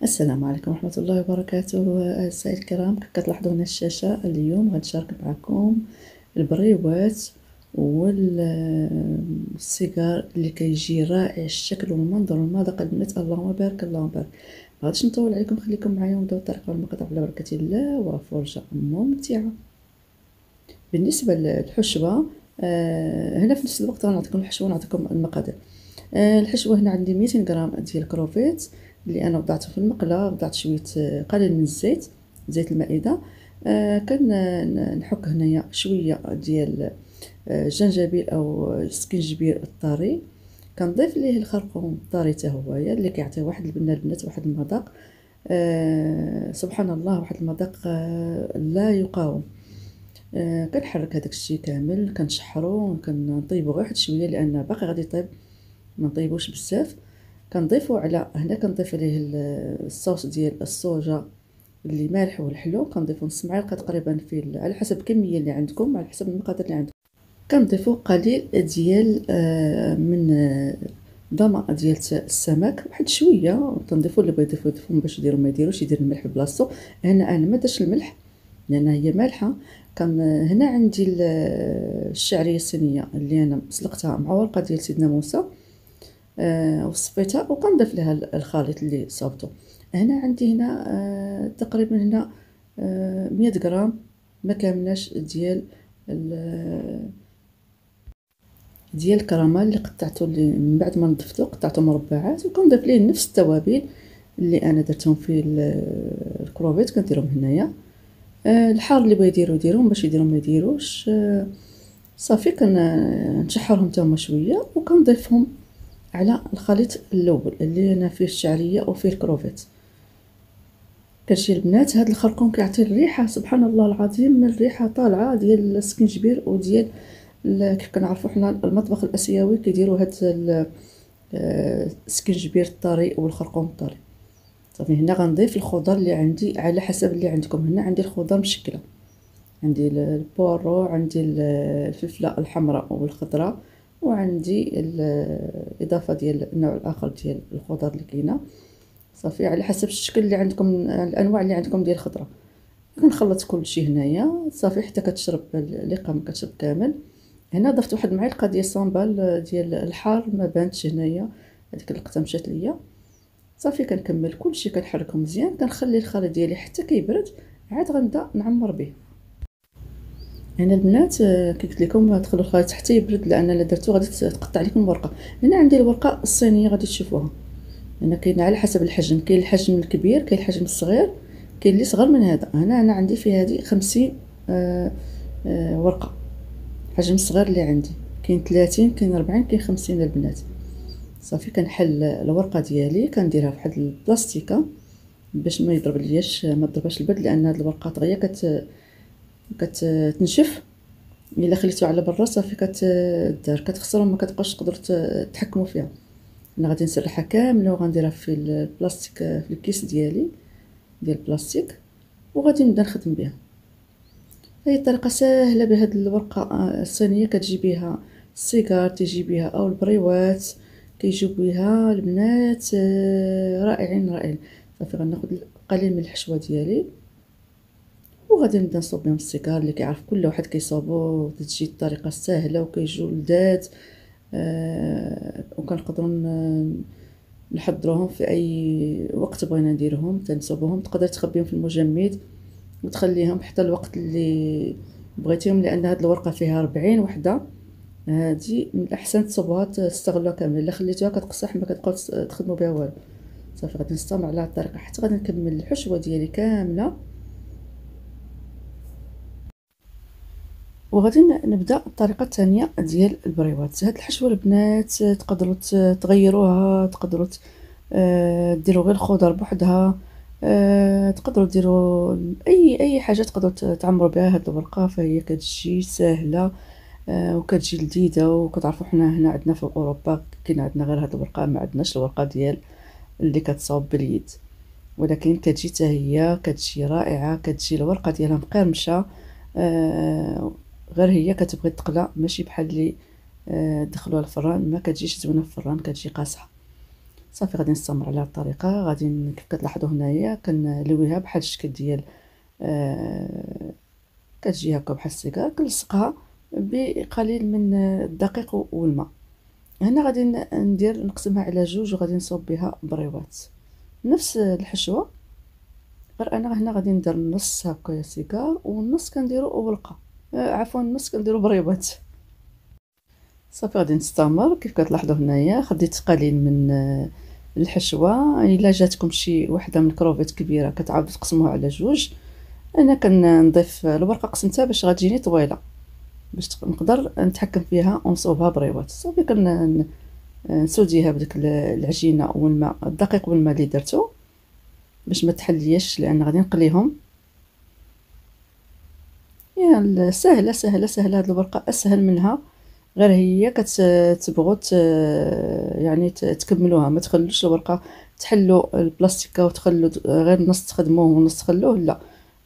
السلام عليكم ورحمة الله وبركاته. أعزائي الكرام، كيف كتلاحظوا هنا الشاشة اليوم غنشارك معكم البريوات والسيجار اللي كيجي رائع الشكل والمنظر والمذاق البنات. اللهم بارك اللهم بارك. مغاديش نطول عليكم، خليكم معايا ونبداو الطريقة والمقطع على بركة الله وفرجة ممتعة. بالنسبة للحشوة، هنا في نفس الوقت غنعطيكم الحشوة ونعطيكم المقادير. الحشوة هنا عندي 200 غرام ديال الكروفيت اللي انا وضعته في المقله، وضعت شويه قليل من الزيت، زيت المائده. كنحك هنايا شويه ديال الجنجبيل او السكنجبير الطري، كنضيف ليه الخرقوم الطري حتى هويا اللي كيعطي واحد البنه البنات، واحد المذاق سبحان الله، واحد المذاق لا يقاوم. كنحرك هذاك الشيء كامل، كنشحرو، كنطيبو غير واحد شويه لان باقي غادي يطيب، ما نطيبوش بزاف. كنضيفو على هنا، كنضيف عليه الصوص ديال الصوجا اللي مالح والحلو، كنضيفو نص معلقه تقريبا على حسب الكميه اللي عندكم، على حسب المقادير اللي عندكم. كنضيفو قليل ديال من ضمأ ديال السمك، واحد شويه كنضيفو اللي بغا يضيفو باش يديرو ما يديروش، يدير الملح بلاصتو. هنا انا ما درتش الملح لان هي مالحه. هنا عندي الشعريه الصينيه اللي انا سلقتها مع ورقه ديال سيدنا موسى، وصفيتها وكنضيف لها الخليط اللي صابته. هنا عندي هنا تقريبا هنا 100 غرام ما كاملاش ديال الكراميل اللي قطعته، اللي من بعد ما نضفته قطعته مربعات، وكنضيف ليه نفس التوابل اللي انا درتهم في الكروفيت كنديرهم هنايا. الحار اللي بغا يديرهم باش يديرهم ما يديروش. صافي كنشحرهم تما شويه وكنضيفهم على الخليط الاول اللي انا فيه الشعريه وفيه الكروفيت. كتجي البنات هاد الخرقوم كيعطي الريحه سبحان الله العظيم، من الريحه طالعه ديال السكنجبير وديال كيف كنعرفوا حنا المطبخ الاسيوي كيديروا هاد السكنجبير الطري والخرقوم الطري. صافي هنا غنضيف الخضر اللي عندي على حسب اللي عندكم. هنا عندي الخضر مشكله، عندي البورو، عندي الفلفله الحمراء والخضراء، وعندي الاضافه ديال النوع الاخر ديال الخضر اللي كاينه. صافي على حسب الشكل اللي عندكم، الانواع اللي عندكم ديال الخضره. كنخلط كل شيء هنايا صافي حتى كتشرب اللقمه، كتشرب كامل. هنا ضفت واحد المعلقه ديال الصامبال ديال الحار، ما بانتش هنايا، هذيك اللقطه مشات ليا. صافي كنكمل كل شيء، كنحركو مزيان، كنخلي الخليط ديالي حتى كيبرد، عاد غنبدا نعمر به. هنا البنات كي قلت لكم تخلوا الخليط حتى يبرد، لان الا درتو غادي تقطع لكم الورقه. هنا عندي الورقه الصينيه غادي تشوفوها، هنا كاين على حسب الحجم، كاين الحجم الكبير، كاين الحجم الصغير، كاين اللي صغر من هذا. هنا انا عندي في هذه 50 ورقه، الحجم الصغير اللي عندي كاين 30، كاين 40، كاين 50 البنات. صافي كنحل الورقه ديالي، كنديرها في واحد البلاستيكه باش ما يضرب لياش، ما تضربهاش البرد، لان هاد الورقه دغيا كتنشف. الا خليتو على برا صافي كتدار كتخسر وما كتبقاش تقدروا تحكموا فيها. انا غادي نسرحها كامله وغنديرها في البلاستيك، في الكيس ديالي ديال البلاستيك، وغادي نبدا نخدم بها. هي طريقه سهله بهاد الورقه الصينيه، كتجي بها السيجار، تجي بها او البريوات، كيجيو بها البنات رائعين رائعين. صافي غناخذ قليل من الحشوه ديالي وغادي نبدا نصوب بهم السيجار اللي كيعرف كل واحد كيصوبو، تجي الطريقه سهله وكيجيو لذاذ. وكنقدروا نحضروهم في اي وقت بغينا نديرهم، تنصوبوهم، تقدر تخبيهم في المجمد وتخليهم حتى الوقت اللي بغيتيهم، لان هاد الورقه فيها 40 وحده، هادي من الاحسن تصوبوها تستغلوها كامله. الا خليتوها كتقصح، ما كتبقاو تخدموا بها والو. صافي غادي نستمر على هاد الطريقه حتى غادي نكمل الحشوه ديالي كامله، وغادي نبدا الطريقه الثانيه ديال البريوات. هاد الحشوه البنات تقدروا تغيروها، تقدروا ديروا غير الخضر بوحدها، تقدروا ديروا اي حاجه تقدروا تعمروا بها هاد الورقه، فهي كتجي ساهله وكتجي لذيذه. وكتعرفوا حنا هنا عندنا في اوروبا كاين عندنا غير هاد الورقه، ما عندناش الورقه ديال اللي كتصاوب باليد، ولكن كتجي حتى هي كتجي رائعه، كتجي الورقه ديالها مقرمشه. غير هي كتبغي تقلى، ماشي بحال اللي دخلوها الفران، ما كتجيش زوينه في الفران، كتجي قاصحه. صافي غادي نستمر على هاد الطريقه. غادي كيف كتلاحظوا هنايا كنلويها بحال الشكل ديال كتجي هكا بحال السيجار، كنلصقها بقليل من الدقيق والماء. هنا غادي نقسمها على جوج وغادي نصوب بها بريوات نفس الحشوه، غير انا هنا غادي ندير نص هكا سيجار والنص كنديرو ورقه، عفوا النص كنديرو بريوات. صافي غادي نستمر. كيف كتلاحظوا هنايا خديت قليل من الحشوه. الا جاتكم شي وحده من الكروفيت كبيره كتعاودوا تقسموها على جوج. انا كنضيف الورقه قسمتها باش غتجيني طويله باش نقدر نتحكم فيها ونصوبها بريوات. صافي نسوديها بديك العجينه والماء، الدقيق والماء اللي درتو باش ما تحليش لان غادي نقليهم. يا سهله سهله سهله هاد الورقه، اسهل منها غير هي كتبغوا يعني تكملوها، ما تخلوش الورقه تحلوا البلاستيكه وتخلوا غير نص تخدموه ونص تخلوه، لا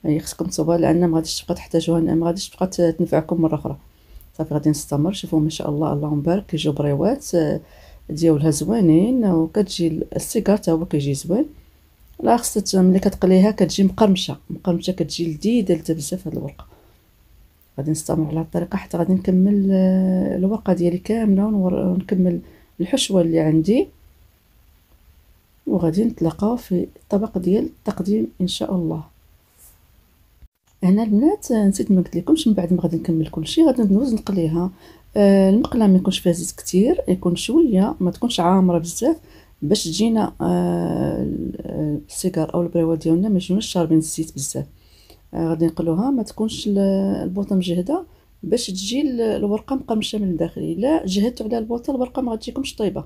هي خصكم تصوبوها لان ما غاديش تبقى تحتاجوها، ما غاديش تبقى تنفعكم مره اخرى. صافي غادي نستمر. شوفوا ما شاء الله اللهم بارك كيجيو بريوات ديالها زوينين، وكتجي السيجار حتى هو كيجي زوين. لا خصها ملي كتقليها كتجي مقرمشه مقرمشه، كتجي لذيذه بزاف هاد الورقه. غادي نستمر على الطريقه حتى غادي نكمل الورقه ديالي كامله ونكمل الحشوه اللي عندي، وغادي نتلاقاو في الطبق ديال التقديم ان شاء الله. هنا البنات نسيت ما قلت لكمش، من بعد ما غادي نكمل كلشي غادي ندوز نقليها. المقله ما يكونش فيها زيت كتير، يكون شويه، ما تكونش عامره بزاف باش تجينا السيجار او البريوه ديالنا ما يجوناش شاربين الزيت بزاف. غادي نقلوها ما تكونش البوطه مجهده باش تجي الورقه مقرمشه من الداخل. الا جهدتوا على البوطه الورقه ما غتجيكمش طيبه.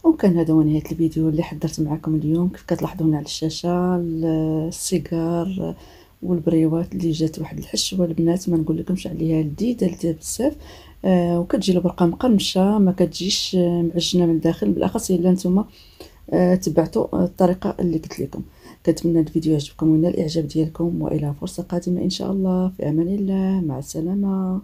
وكان هذا هو نهاية الفيديو اللي حضرت معكم اليوم. كيف كتلاحظوا هنا على الشاشة السيجار والبريوات اللي جات واحد الحشوه البنات ما نقول لكمش عليها، لذيذه بزاف. وكتجي الورقه مقرمشه، ما كتجيش معجنه من الداخل، بالاخص الا نتوما تبعتوا الطريقه اللي قلت لكم. كنتمنى الفيديو يعجبكم ونال الاعجاب ديالكم، والى فرصه قادمه ان شاء الله. في امان الله، مع السلامه.